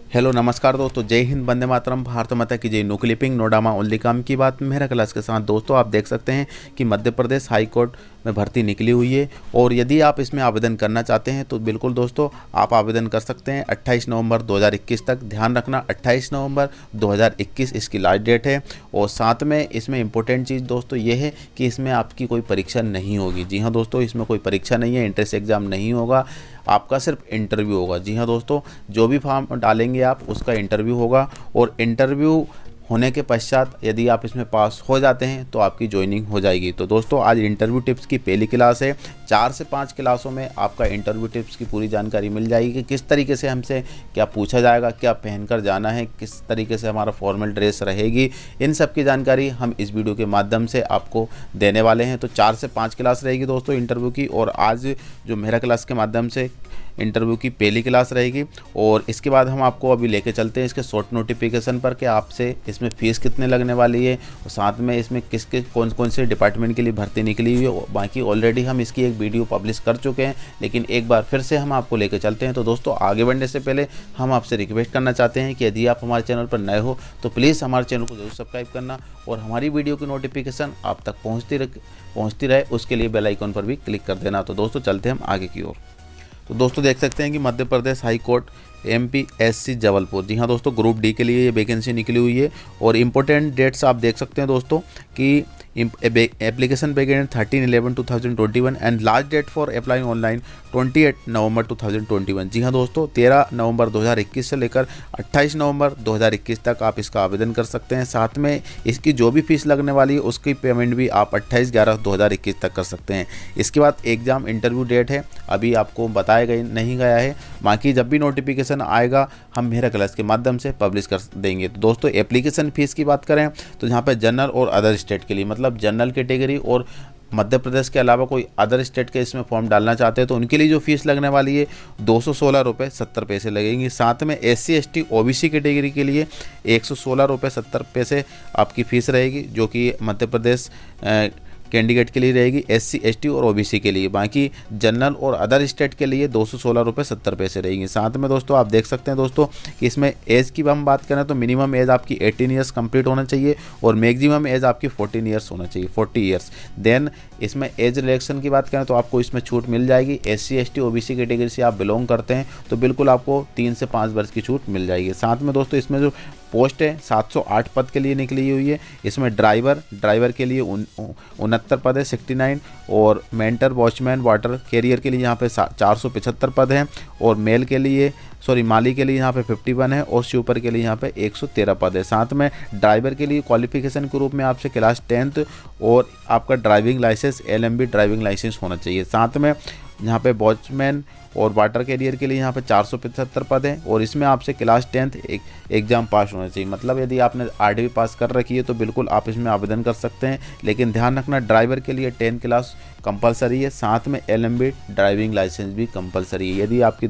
Hello नमस्कार दोस्तों, जय हिंद, वंदे मातरम, भारत माता की जय। No clipping no drama only काम की बात मेरा क्लास के साथ। दोस्तों आप देख सकते हैं कि मध्य प्रदेश हाई कोर्ट में भर्ती निकली हुई है और यदि आप इसमें आवेदन करना चाहते हैं तो बिल्कुल दोस्तों आप आवेदन कर सकते हैं 28 नवंबर 2021 तक। ध्यान रखना 28 नवंबर 2021 इसकी लास्ट डेट है। और साथ में इसमें इम्पोर्टेंट चीज़ दोस्तों ये है कि इसमें आपकी कोई परीक्षा नहीं होगी। जी हाँ दोस्तों, इसमें कोई परीक्षा नहीं है, एंट्रेंस एग्ज़ाम नहीं होगा, आपका सिर्फ इंटरव्यू होगा। जी हाँ दोस्तों, जो भी फॉर्म डालेंगे आप उसका इंटरव्यू होगा और इंटरव्यू होने के पश्चात यदि आप इसमें पास हो जाते हैं तो आपकी ज्वाइनिंग हो जाएगी। तो दोस्तों आज इंटरव्यू टिप्स की पहली क्लास है। 4 से 5 क्लासों में आपका इंटरव्यू टिप्स की पूरी जानकारी मिल जाएगी कि किस तरीके से हमसे क्या पूछा जाएगा, क्या पहनकर जाना है, किस तरीके से हमारा फॉर्मल ड्रेस रहेगी। इन सब की जानकारी हम इस वीडियो के माध्यम से आपको देने वाले हैं। तो 4 से 5 क्लास रहेगी दोस्तों इंटरव्यू की, और आज जो मेरा क्लास के माध्यम से इंटरव्यू की पहली क्लास रहेगी। और इसके बाद हम आपको अभी लेके चलते हैं इसके शॉर्ट नोटिफिकेशन पर कि आपसे इसमें फ़ीस कितने लगने वाली है और साथ में इसमें किसके कौन कौन से डिपार्टमेंट के लिए भर्ती निकली हुई है। बाकी ऑलरेडी हम इसकी एक वीडियो पब्लिश कर चुके हैं, लेकिन एक बार फिर से हम आपको लेके चलते हैं। तो दोस्तों आगे बढ़ने से पहले हम आपसे रिक्वेस्ट करना चाहते हैं कि यदि आप हमारे चैनल पर नए हो तो प्लीज़ हमारे चैनल को जरूर सब्सक्राइब करना और हमारी वीडियो की नोटिफिकेशन आप तक पहुँचती रहे उसके लिए बेल आइकन पर भी क्लिक कर देना। तो दोस्तों चलते हैं हम आगे की ओर। तो दोस्तों देख सकते हैं कि Madhya Pradesh high court MPSC Jabalpur, जी हाँ दोस्तों, ग्रुप डी के लिए ये वैकेंसी निकली हुई है। और इम्पोर्टेंट डेट्स आप देख सकते हैं दोस्तों कि application begin 13/11/2021 and last date for applying online 28 November 2021। जी हाँ दोस्तों, 13 नवंबर 2021 से लेकर 28 नवंबर 2021 तक आप इसका आवेदन कर सकते हैं। साथ में इसकी जो भी फीस लगने वाली है उसकी पेमेंट भी आप 28/11/2021 तक कर सकते हैं। इसके बाद एग्ज़ाम इंटरव्यू डेट है, अभी आपको बताया नहीं गया है। बाकी जब भी नोटिफिकेशन आएगा हम मेरा क्लास के माध्यम से पब्लिश कर देंगे। तो दोस्तों एप्लीकेशन फ़ीस की बात करें तो यहाँ पर जनरल और अदर स्टेट के लिए, मतलब जनरल कैटेगरी और मध्य प्रदेश के अलावा कोई अदर स्टेट के इसमें फॉर्म डालना चाहते हैं तो उनके लिए जो फीस लगने वाली है 216 रुपये 70 पैसे लगेंगी। साथ में SC ST OBC कैटेगरी के लिए 116 रुपये 70 पैसे आपकी फ़ीस रहेगी, जो कि मध्य प्रदेश कैंडिडेट के लिए रहेगी, SC ST और OBC के लिए। बाकी जनरल और अदर स्टेट के लिए 216 रुपये 70 पैसे रहेंगी। साथ में दोस्तों आप देख सकते हैं दोस्तों कि इसमें एज की हम बात करें तो मिनिमम एज आपकी 18 ईयर्स कंप्लीट होना चाहिए और मैक्सिमम एज आपकी 14 ईयर्स होना चाहिए, 40 ईयर्स। देन इसमें एज रिलेक्शन की बात करें तो आपको इसमें छूट मिल जाएगी। SC ST OBC कैटेगरी से आप बिलोंग करते हैं तो बिल्कुल आपको 3 से 5 वर्ष की छूट मिल जाएगी। साथ में दोस्तों इसमें जो पोस्ट है 708 पद के लिए निकली हुई है। इसमें ड्राइवर के लिए 69 पद है, 69, और मेंटर, वॉचमैन, वाटर कैरियर के लिए यहाँ पे 475 पद हैं, और माली के लिए यहाँ पे 51 है, और स्वीपर के लिए यहाँ पे 113 पद है। साथ में ड्राइवर के लिए क्वालिफिकेशन के रूप में आपसे क्लास 10th और आपका driving licence LMB driving licence होना चाहिए। साथ में यहाँ पे वॉचमैन और वाटर कैरियर के लिए यहाँ पे 475 पद हैं, और इसमें आपसे क्लास 10th एग्ज़ाम पास होना चाहिए। मतलब यदि आपने 8वीं पास कर रखी है तो बिल्कुल आप इसमें आवेदन कर सकते हैं, लेकिन ध्यान रखना ड्राइवर के लिए 10 क्लास कंपलसरी है। साथ में LMB ड्राइविंग लाइसेंस भी कंपलसरी है। यदि आपकी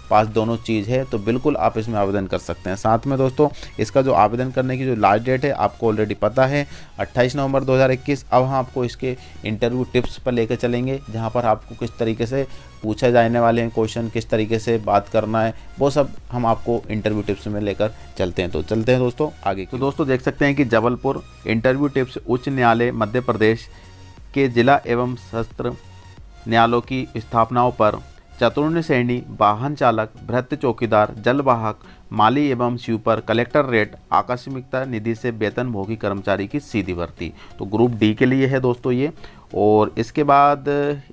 पास दोनों चीज़ है तो बिल्कुल आप इसमें आवेदन कर सकते हैं। साथ में दोस्तों इसका जो आवेदन करने की जो लास्ट डेट है आपको ऑलरेडी पता है, 28 नवंबर 2021। अब हम आपको इसके इंटरव्यू टिप्स पर लेकर चलेंगे, जहां पर आपको किस तरीके से पूछा जाने वाले हैं क्वेश्चन, किस तरीके से बात करना है, वो सब हम आपको इंटरव्यू टिप्स में लेकर चलते हैं। तो चलते हैं दोस्तों आगे। तो दोस्तों देख सकते हैं कि जबलपुर इंटरव्यू टिप्स उच्च न्यायालय मध्य प्रदेश के जिला एवं सत्र न्यायालयों की स्थापनाओं पर चतुर्थ श्रेणी वाहन चालक, भृत्य चौकीदार, जलवाहक, माली एवं स्वीपर, कलेक्टर रेट, आकस्मिकता निधि से वेतनभोगी कर्मचारी की सीधी भर्ती। तो ग्रुप डी के लिए है दोस्तों ये। और इसके बाद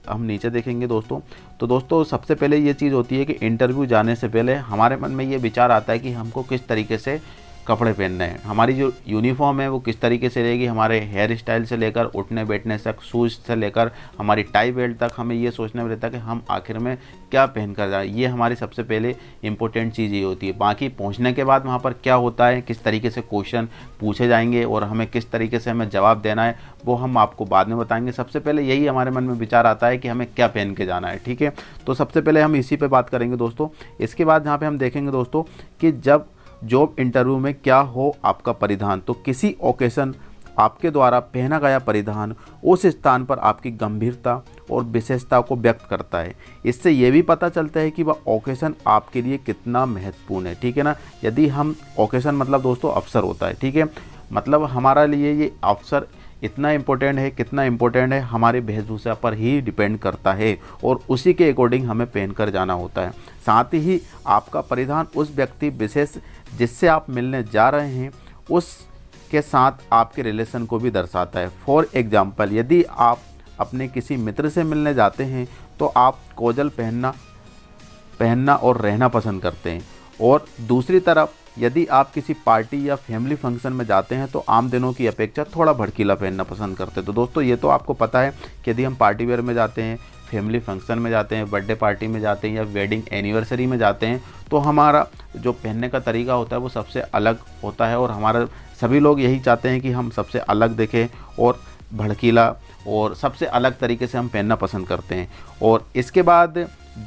हम नीचे देखेंगे दोस्तों। तो दोस्तों सबसे पहले ये चीज़ होती है कि इंटरव्यू जाने से पहले हमारे मन में ये विचार आता है कि हमको किस तरीके से कपड़े पहनने हैं, हमारी जो यूनिफॉर्म है वो किस तरीके से रहेगी, हमारे हेयर स्टाइल से लेकर उठने बैठने तक, शूज़ से लेकर हमारी टाई बेल्ट तक, हमें ये सोचने में रहता है कि हम आखिर में क्या पहन कर जाए। ये हमारी सबसे पहले इंपॉर्टेंट चीज़ ये होती है। बाकी पहुंचने के बाद वहाँ पर क्या होता है, किस तरीके से क्वेश्चन पूछे जाएंगे और हमें किस तरीके से हमें जवाब देना है वो हम आपको बाद में बताएंगे। सबसे पहले यही हमारे मन में विचार आता है कि हमें क्या पहन के जाना है, ठीक है। तो सबसे पहले हम इसी पर बात करेंगे दोस्तों। इसके बाद यहाँ पर हम देखेंगे दोस्तों कि जब जॉब इंटरव्यू में क्या हो आपका परिधान। तो किसी ओकेशन आपके द्वारा पहना गया परिधान उस स्थान पर आपकी गंभीरता और विशेषता को व्यक्त करता है। इससे ये भी पता चलता है कि वह ओकेशन आपके लिए कितना महत्वपूर्ण है, ठीक है ना। यदि हम ओकेशन मतलब दोस्तों अवसर होता है, ठीक है, मतलब हमारा लिए ये अवसर इतना इम्पोर्टेंट है, कितना इम्पोर्टेंट है हमारे वेशभूषा पर ही डिपेंड करता है और उसी के अकॉर्डिंग हमें पहन कर जाना होता है। साथ ही आपका परिधान उस व्यक्ति विशेष जिससे आप मिलने जा रहे हैं उसके साथ आपके रिलेशन को भी दर्शाता है। फॉर एग्जाम्पल, यदि आप अपने किसी मित्र से मिलने जाते हैं तो आप कोजल पहनना और रहना पसंद करते हैं, और दूसरी तरफ यदि आप किसी पार्टी या फैमिली फंक्शन में जाते हैं तो आम दिनों की अपेक्षा थोड़ा भड़कीला पहनना पसंद करते हैं। तो दोस्तों ये तो आपको पता है कि यदि हम पार्टी वेयर में जाते हैं, फैमिली फंक्शन में जाते हैं, बर्थडे पार्टी में जाते हैं या वेडिंग एनिवर्सरी में जाते हैं तो हमारा जो पहनने का तरीका होता है वो सबसे अलग होता है, और हमारा सभी लोग यही चाहते हैं कि हम सबसे अलग दिखें और भड़कीला और सबसे अलग तरीके से हम पहनना पसंद करते हैं। और इसके बाद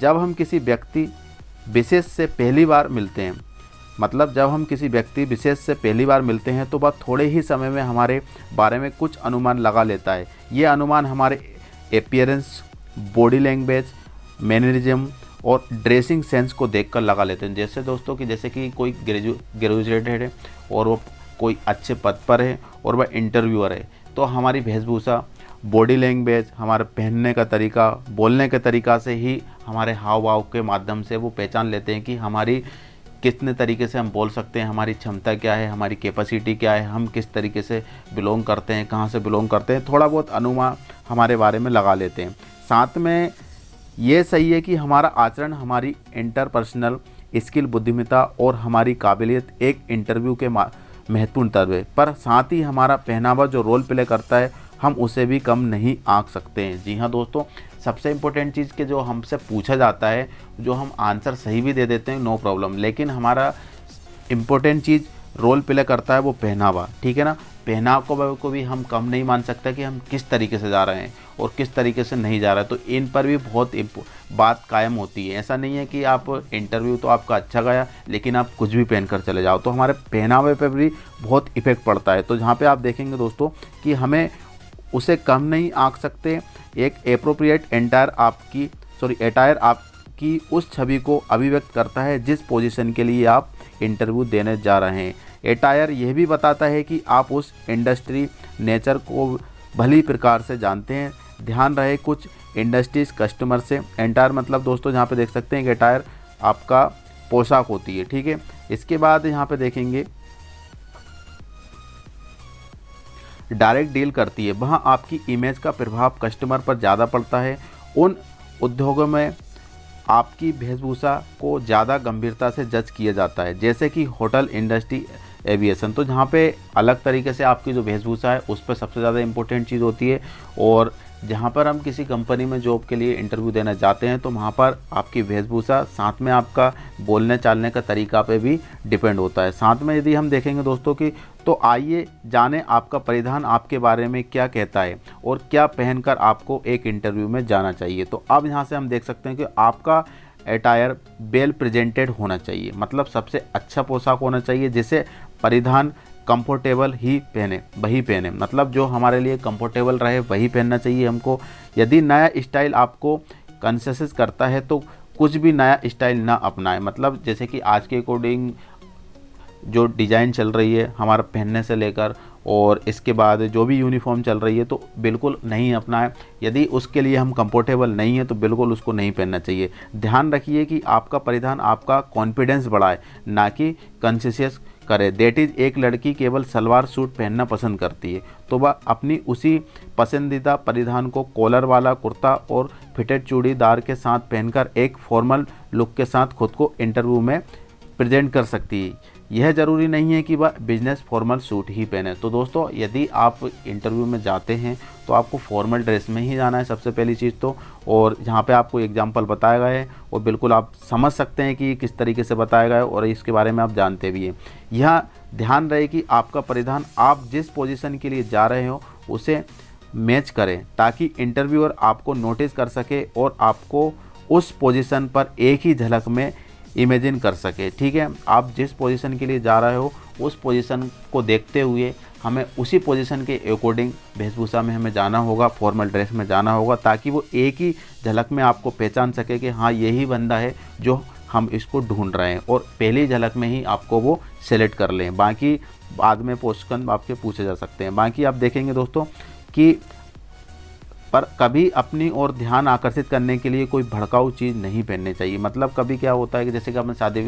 जब हम किसी व्यक्ति विशेष से पहली बार मिलते हैं, मतलब जब हम किसी व्यक्ति विशेष से पहली बार मिलते हैं तो वह थोड़े ही समय में हमारे बारे में कुछ अनुमान लगा लेता है। ये अनुमान हमारे अपीयरेंस, बॉडी लैंग्वेज, मैनरिज्म और ड्रेसिंग सेंस को देखकर लगा लेते हैं। जैसे दोस्तों कि जैसे कि कोई ग्रेजुएटेड है और वो कोई अच्छे पद पर है और वह इंटरव्यूअर है, तो हमारी वेशभूषा, बॉडी लैंग्वेज, हमारे पहनने का तरीका, बोलने के तरीका से ही, हमारे हाव भाव के माध्यम से वो पहचान लेते हैं कि हमारी कितने तरीके से हम बोल सकते हैं, हमारी क्षमता क्या है, हमारी कैपेसिटी क्या है, हम किस तरीके से बिलोंग करते हैं, कहाँ से बिलोंग करते हैं, थोड़ा बहुत अनुमान हमारे बारे में लगा लेते हैं। साथ में ये सही है कि हमारा आचरण, हमारी इंटरपर्सनल स्किल, बुद्धिमत्ता और हमारी काबिलियत एक इंटरव्यू के महत्वपूर्ण तत्व है, पर साथ ही हमारा पहनावा जो रोल प्ले करता है हम उसे भी कम नहीं आंक सकते हैं। जी हाँ दोस्तों, सबसे इम्पोर्टेंट चीज़ के जो हमसे पूछा जाता है, जो हम आंसर सही भी दे देते हैं, नो प्रॉब्लम, लेकिन हमारा इम्पोर्टेंट चीज़ रोल प्ले करता है वो पहनावा, ठीक है ना। पहनावा को भी हम कम नहीं मान सकते कि हम किस तरीके से जा रहे हैं और किस तरीके से नहीं जा रहे हैं, तो इन पर भी बहुत बात कायम होती है। ऐसा नहीं है कि आप इंटरव्यू तो आपका अच्छा गया लेकिन आप कुछ भी पहन कर चले जाओ, तो हमारे पहनावे पर भी बहुत इफ़ेक्ट पड़ता है। तो जहाँ पर आप देखेंगे दोस्तों कि हमें उसे कम नहीं आंक सकते। एक एप्रोप्रिएट एटायर आपकी उस छवि को अभिव्यक्त करता है जिस पोजीशन के लिए आप इंटरव्यू देने जा रहे हैं। एटायर यह भी बताता है कि आप उस इंडस्ट्री नेचर को भली प्रकार से जानते हैं। ध्यान रहे कुछ इंडस्ट्रीज कस्टमर से, एटायर मतलब दोस्तों जहाँ पे देख सकते हैं कि एटायर आपका पोशाक होती है, ठीक है। इसके बाद यहाँ पे देखेंगे डायरेक्ट डील करती है, वहाँ आपकी इमेज का प्रभाव कस्टमर पर ज़्यादा पड़ता है। उन उद्योगों में आपकी वेशभूषा को ज़्यादा गंभीरता से जज किया जाता है, जैसे कि होटल इंडस्ट्री, एविएशन। तो जहाँ पे अलग तरीके से आपकी जो वेशभूषा है उस पर सबसे ज़्यादा इम्पोर्टेंट चीज़ होती है, और जहाँ पर हम किसी कंपनी में जॉब के लिए इंटरव्यू देने जाते हैं तो वहाँ पर आपकी वेशभूषा, साथ में आपका बोलने चालने का तरीका पे भी डिपेंड होता है। साथ में यदि हम देखेंगे दोस्तों कि तो आइए जानें आपका परिधान आपके बारे में क्या कहता है और क्या पहनकर आपको एक इंटरव्यू में जाना चाहिए। तो अब यहाँ से हम देख सकते हैं कि आपका अटायर वेल प्रेजेंटेड होना चाहिए, मतलब सबसे अच्छा पोशाक होना चाहिए जिसे परिधान कंफर्टेबल ही पहने, वही पहने, मतलब जो हमारे लिए कंफर्टेबल रहे वही पहनना चाहिए हमको। यदि नया स्टाइल आपको कंसेस करता है तो कुछ भी नया स्टाइल ना अपनाएं, मतलब जैसे कि आज के अकॉर्डिंग जो डिज़ाइन चल रही है हमारा पहनने से लेकर और इसके बाद जो भी यूनिफॉर्म चल रही है तो बिल्कुल नहीं अपनाएं। यदि उसके लिए हम कंफर्टेबल नहीं है तो बिल्कुल उसको नहीं पहनना चाहिए। ध्यान रखिए कि आपका परिधान आपका कॉन्फिडेंस बढ़ाए, ना कि कंसेस करे। दैट इज़, एक लड़की केवल सलवार सूट पहनना पसंद करती है तो वह अपनी उसी पसंदीदा परिधान को कॉलर वाला कुर्ता और फिटेड चूड़ीदार के साथ पहनकर एक फॉर्मल लुक के साथ खुद को इंटरव्यू में प्रेजेंट कर सकती है। यह ज़रूरी नहीं है कि वह बिजनेस फॉर्मल सूट ही पहने। तो दोस्तों यदि आप इंटरव्यू में जाते हैं तो आपको फॉर्मल ड्रेस में ही जाना है सबसे पहली चीज़ तो, और यहाँ पे आपको एग्जांपल बताया गया है और बिल्कुल आप समझ सकते हैं कि किस तरीके से बताया गया है और इसके बारे में आप जानते भी हैं। यह ध्यान रहे कि आपका परिधान आप जिस पोजीशन के लिए जा रहे हो उसे मैच करें ताकि इंटरव्यूअर आपको नोटिस कर सके और आपको उस पोजीशन पर एक ही झलक में इमेजिन कर सके। ठीक है, आप जिस पोजीशन के लिए जा रहे हो उस पोजीशन को देखते हुए हमें उसी पोजीशन के अकॉर्डिंग वेशभूषा में हमें जाना होगा, फॉर्मल ड्रेस में जाना होगा, ताकि वो एक ही झलक में आपको पहचान सके कि हाँ यही बंदा है जो हम इसको ढूंढ रहे हैं, और पहली झलक में ही आपको वो सेलेक्ट कर लें। बाकी बाद में क्वेश्चन आपके पूछे जा सकते हैं। बाकी आप देखेंगे दोस्तों कि पर कभी अपनी ओर ध्यान आकर्षित करने के लिए कोई भड़काऊ चीज़ नहीं पहननी चाहिए। मतलब कभी क्या होता है कि जैसे कि अपन शादी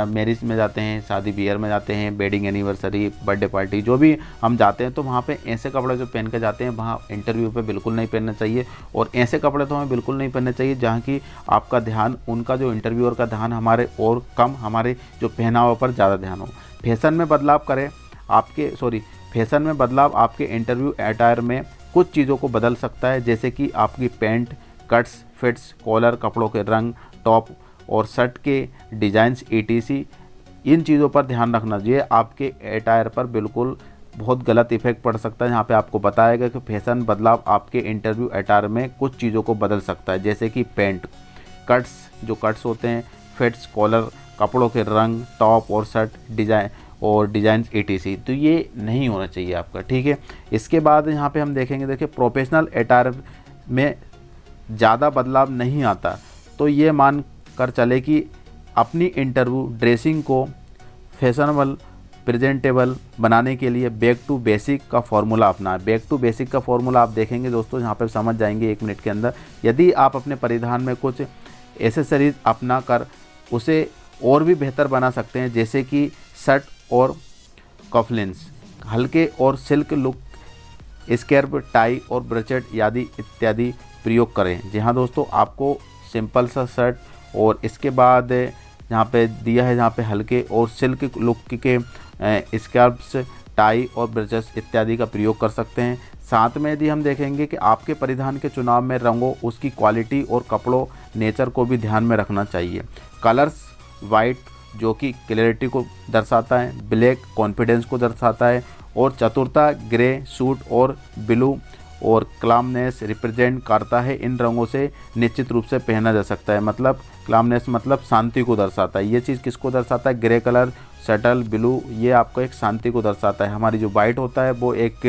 मैरिज में जाते हैं, शादी बियर में जाते हैं, वेडिंग एनिवर्सरी, बर्थडे पार्टी, जो भी हम जाते हैं तो वहाँ पे ऐसे कपड़े जो पहन के जाते हैं वहाँ इंटरव्यू पे बिल्कुल नहीं पहनना चाहिए। और ऐसे कपड़े तो हमें बिल्कुल नहीं पहनने चाहिए जहाँ की आपका ध्यान, उनका जो इंटरव्यूअर का ध्यान हमारे और कम, हमारे जो पहनावा पर ज़्यादा ध्यान हो। फैशन में बदलाव आपके इंटरव्यू अटायर में कुछ चीज़ों को बदल सकता है, जैसे कि आपकी पैंट, कट्स, फिट्स, कॉलर, कपड़ों के रंग, टॉप और शर्ट के डिज़ाइंस etc। इन चीज़ों पर ध्यान रखना चाहिए। आपके अटायर पर बिल्कुल बहुत गलत इफेक्ट पड़ सकता है। यहाँ पे आपको बताएगा कि फैशन बदलाव आपके इंटरव्यू अटायर में कुछ चीज़ों को बदल सकता है, जैसे कि पैंट, कट्स, जो कट्स होते हैं, फिट्स, कॉलर, कपड़ों के रंग, टॉप और शर्ट डिज़ाइन etc। तो ये नहीं होना चाहिए आपका। ठीक है, इसके बाद यहाँ पे हम देखेंगे, देखिए प्रोफेशनल अटायर में ज़्यादा बदलाव नहीं आता, तो ये मान कर चले कि अपनी इंटरव्यू ड्रेसिंग को फैशनेबल, प्रेजेंटेबल बनाने के लिए बैक टू बेसिक का फॉर्मूला अपनाएं। बैक टू बेसिक का फॉर्मूला आप देखेंगे दोस्तों, यहाँ पे समझ जाएंगे 1 मिनट के अंदर। यदि आप अपने परिधान में कुछ एसेसरीज अपना कर उसे और भी बेहतर बना सकते हैं, जैसे कि शर्ट और कफलिन्स, हल्के और सिल्क लुक, स्कैर्फ, टाई और ब्रेचेट आदि इत्यादि प्रयोग करें। जी हाँ दोस्तों, आपको सिंपल सा शर्ट और इसके बाद यहाँ पे दिया है, जहाँ पे हल्के और सिल्क लुक के स्कैर्फ्स, टाई और ब्रेचेस इत्यादि का प्रयोग कर सकते हैं। साथ में यदि हम देखेंगे कि आपके परिधान के चुनाव में रंगों, उसकी क्वालिटी और कपड़ों नेचर को भी ध्यान में रखना चाहिए। कलर्स, वाइट जो कि क्लैरिटी को दर्शाता है, ब्लैक कॉन्फिडेंस को दर्शाता है, और चतुरता, ग्रे, सूट और ब्लू और क्लामनेस रिप्रेजेंट करता है। इन रंगों से निश्चित रूप से पहना जा सकता है। मतलब क्लामनेस मतलब शांति को दर्शाता है। ये चीज़ किसको दर्शाता है? ग्रे कलर, सटल ब्लू, ये आपको एक शांति को दर्शाता है। हमारी जो वाइट होता है वो एक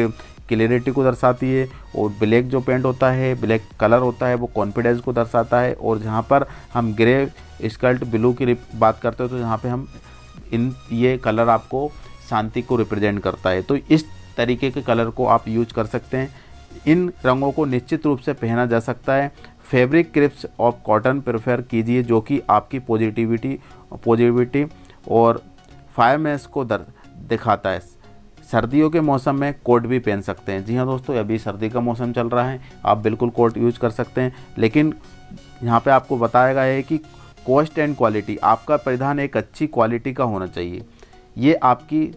क्लियरिटी को दर्शाती है, और ब्लैक जो पेंट होता है, ब्लैक कलर होता है, वो कॉन्फिडेंस को दर्शाता है। और जहाँ पर हम ग्रे स्कर्ट ब्लू की बात करते हो तो यहाँ पे हम ये कलर आपको शांति को रिप्रेजेंट करता है। तो इस तरीके के कलर को आप यूज कर सकते हैं। इन रंगों को निश्चित रूप से पहना जा सकता है। फैब्रिक क्रिप्स और कॉटन प्रेफर कीजिए, जो कि आपकी पॉजिटिविटी और फायरनेस को दिखाता है। सर्दियों के मौसम में कोट भी पहन सकते हैं। जी हाँ दोस्तों, अभी सर्दी का मौसम चल रहा है, आप बिल्कुल कोट यूज कर सकते हैं। लेकिन यहाँ पे आपको बताया गया है कि कॉस्ट एंड क्वालिटी, आपका परिधान एक अच्छी क्वालिटी का होना चाहिए। ये आपकी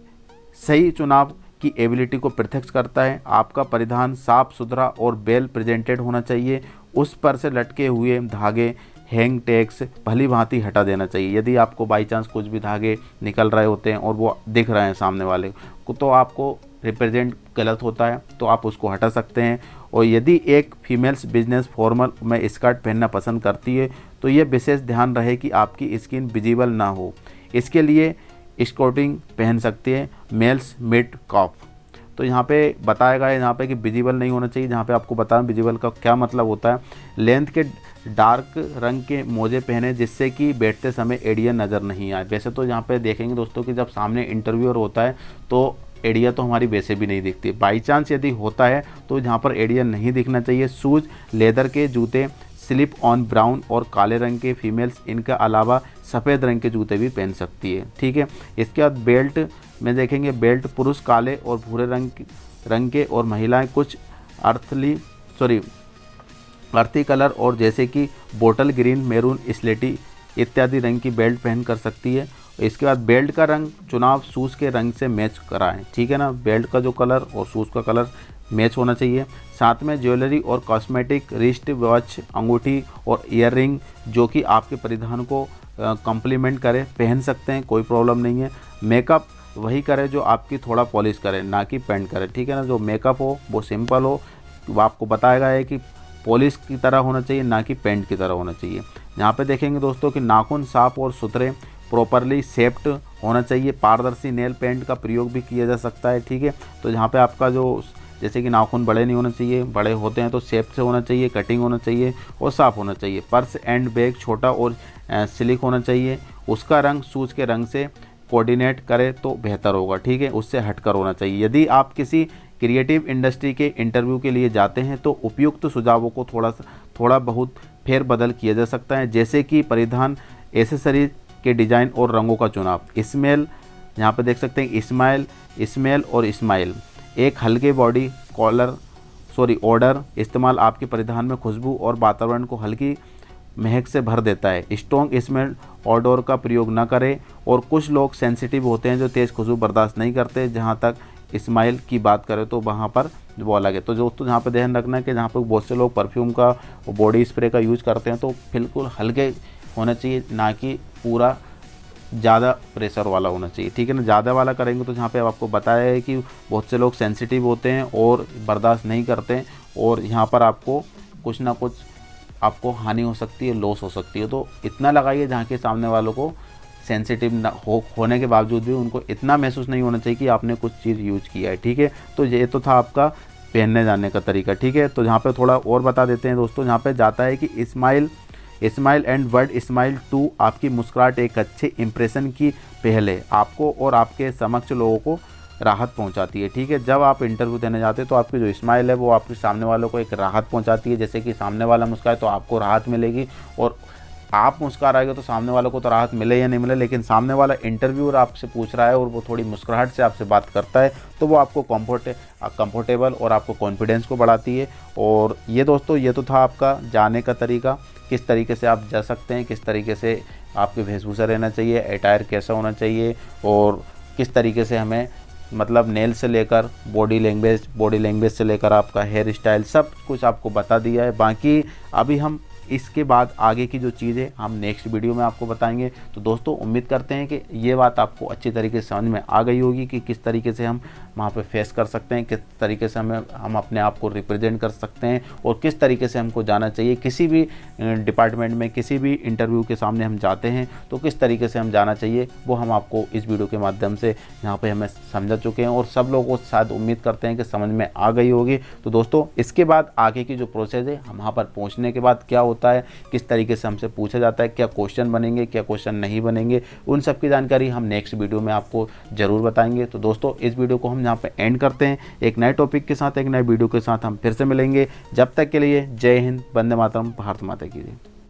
सही चुनाव की एबिलिटी को प्रत्यक्ष करता है। आपका परिधान साफ सुथरा और वेल प्रेजेंटेड होना चाहिए। उस पर से लटके हुए धागे, हैंग टैग्स भली भांति हटा देना चाहिए। यदि आपको बाई चांस कुछ भी धागे निकल रहे होते हैं और वो दिख रहे हैं सामने वाले को, तो आपको रिप्रेजेंट गलत होता है, तो आप उसको हटा सकते हैं। और यदि एक फीमेल्स बिजनेस फॉर्मल में स्कर्ट पहनना पसंद करती है, तो ये विशेष ध्यान रहे कि आपकी स्किन विजिबल ना हो। इसके लिए स्कर्टिंग पहन सकती है मेल्स मिड कॉफ। तो यहाँ पे बताया गया है यहाँ पे कि विजिबल नहीं होना चाहिए। जहाँ पे आपको बताया विजिबल का क्या मतलब होता है। लेंथ के डार्क रंग के मोजे पहने, जिससे कि बैठते समय एड़िया नज़र नहीं आए। वैसे तो यहाँ पे देखेंगे दोस्तों कि जब सामने इंटरव्यूअर होता है तो एड़िया तो हमारी वैसे भी नहीं दिखती। बाई चांस यदि होता है तो यहाँ पर एड़िया नहीं दिखना चाहिए। शूज़, लेदर के जूते, स्लिप ऑन ब्राउन और काले रंग के फीमेल्स, इनके अलावा सफ़ेद रंग के जूते भी पहन सकती है। ठीक है, इसके बाद बेल्ट में देखेंगे, बेल्ट पुरुष काले और भूरे रंग के और महिलाएं कुछ अर्थी कलर और जैसे कि बोटल ग्रीन, मैरून, स्लेटी इत्यादि रंग की बेल्ट पहन कर सकती है। इसके बाद बेल्ट का रंग चुनाव शूज़ के रंग से मैच कराएं। ठीक है ना, बेल्ट का जो कलर और शूज़ का कलर मैच होना चाहिए। साथ में ज्वेलरी और कॉस्मेटिक, रिस्ट वॉच, अंगूठी और ईयर रिंग जो कि आपके परिधान को कम्प्लीमेंट करे, पहन सकते हैं, कोई प्रॉब्लम नहीं है। मेकअप वही करे जो आपकी थोड़ा पॉलिश करे, ना कि पेंट करे। ठीक है ना, जो मेकअप हो वो सिंपल हो। वो आपको बताया गया है कि पॉलिश की तरह होना चाहिए, ना कि पेंट की तरह होना चाहिए। यहाँ पे देखेंगे दोस्तों कि नाखून साफ और सुथरे प्रॉपरली शेप्ड होना चाहिए। पारदर्शी नेल पेंट का प्रयोग भी किया जा सकता है, ठीक है। तो यहाँ पे आपका जो जैसे कि नाखून बड़े नहीं होने चाहिए, बड़े होते हैं तो शेप से होना चाहिए, कटिंग होना चाहिए और साफ़ होना चाहिए। पर्स एंड बैग छोटा और स्लिक होना चाहिए। उसका रंग शूज़ के रंग से कोऑर्डिनेट करे तो बेहतर होगा, ठीक है, उससे हटकर होना चाहिए। यदि आप किसी क्रिएटिव इंडस्ट्री के इंटरव्यू के लिए जाते हैं तो उपयुक्त सुझावों को थोड़ा बहुत फेरबदल किया जा सकता है, जैसे कि परिधान, एसेसरीज के डिज़ाइन और रंगों का चुनाव। स्मेल, यहाँ पे देख सकते हैं स्मेल और स्माइल। एक हल्के बॉडी ऑर्डर इस्तेमाल आपके परिधान में खुशबू और वातावरण को हल्की महक से भर देता है। स्ट्रॉन्ग स्मेल ऑडोर का प्रयोग न करें। और कुछ लोग सेंसिटिव होते हैं जो तेज़ खुशबू बर्दाश्त नहीं करते। जहाँ तक स्माइल की बात करें तो वहाँ पर वो अलग है। तो दोस्तों यहाँ पे ध्यान रखना है कि जहाँ पर बहुत से लोग परफ्यूम का और बॉडी स्प्रे का यूज़ करते हैं तो बिल्कुल हल्के होना चाहिए, ना कि पूरा ज़्यादा प्रेशर वाला होना चाहिए, ठीक है ना। ज़्यादा वाला करेंगे तो यहाँ पे आपको बताया है कि बहुत से लोग सेंसिटिव होते हैं और बर्दाश्त नहीं करते हैं, और यहाँ पर आपको कुछ ना कुछ आपको हानि हो सकती है, लॉस हो सकती है। तो इतना लगाइए जहाँ के सामने वालों को सेंसिटिव ना होने के बावजूद भी उनको इतना महसूस नहीं होना चाहिए कि आपने कुछ चीज़ यूज़ किया है, ठीक है। तो ये तो था आपका पहनने जाने का तरीका, ठीक है। तो यहाँ पे थोड़ा और बता देते हैं दोस्तों। यहाँ पे जाता है कि smile and word smile to आपकी मुस्कुराहट एक अच्छे इंप्रेशन की पहले आपको और आपके समक्ष लोगों को राहत पहुंचाती है, ठीक है। जब आप इंटरव्यू देने जाते हैं तो आपकी जो स्माइल है वो आपके सामने वालों को एक राहत पहुंचाती है। जैसे कि सामने वाला मुस्कुराए तो आपको राहत मिलेगी, और आप मुस्कुरा रहे हो तो सामने वालों को तो राहत मिले या नहीं मिले, लेकिन सामने वाला इंटरव्यूअर आपसे पूछ रहा है और वो थोड़ी मुस्कुराहट से आपसे बात करता है तो वो आपको कंफर्टेबल और आपको कॉन्फिडेंस को बढ़ाती है। और ये दोस्तों ये तो था आपका जाने का तरीका, किस तरीके से आप जा सकते हैं, किस तरीके से आपके वेशभूषा रहना चाहिए, अटायर कैसा होना चाहिए, और किस तरीके से हमें मतलब नेल से लेकर बॉडी लैंग्वेज से लेकर आपका हेयर स्टाइल सब कुछ आपको बता दिया है। बाकी अभी हम इसके बाद आगे की जो चीज़ें हम नेक्स्ट वीडियो में आपको बताएंगे। तो दोस्तों उम्मीद करते हैं कि ये बात आपको अच्छी तरीके से समझ में आ गई होगी कि किस तरीके से हम वहाँ पे फेस कर सकते हैं, किस तरीके से हम अपने आप को रिप्रेजेंट कर सकते हैं, और किस तरीके से हमको जाना चाहिए। किसी भी डिपार्टमेंट में किसी भी इंटरव्यू के सामने हम जाते हैं तो किस तरीके से हम जाना चाहिए वो हम आपको इस वीडियो के माध्यम से यहाँ पर हमें समझा चुके हैं, और सब लोगों को शायद उम्मीद करते हैं कि समझ में आ गई होगी। तो दोस्तों इसके बाद आगे की जो प्रोसेस है, हम वहाँ पर पहुँचने के बाद क्या होता है, किस तरीके से हमसे पूछा जाता है, क्या क्वेश्चन बनेंगे, क्या क्वेश्चन नहीं बनेंगे, उन सब की जानकारी हम नेक्स्ट वीडियो में आपको ज़रूर बताएंगे। तो दोस्तों इस वीडियो को हम यहाँ पे एंड करते हैं। एक नए टॉपिक के साथ, एक नए वीडियो के साथ हम फिर से मिलेंगे। जब तक के लिए जय हिंद, वंदे मातरम, भारत माता की जय।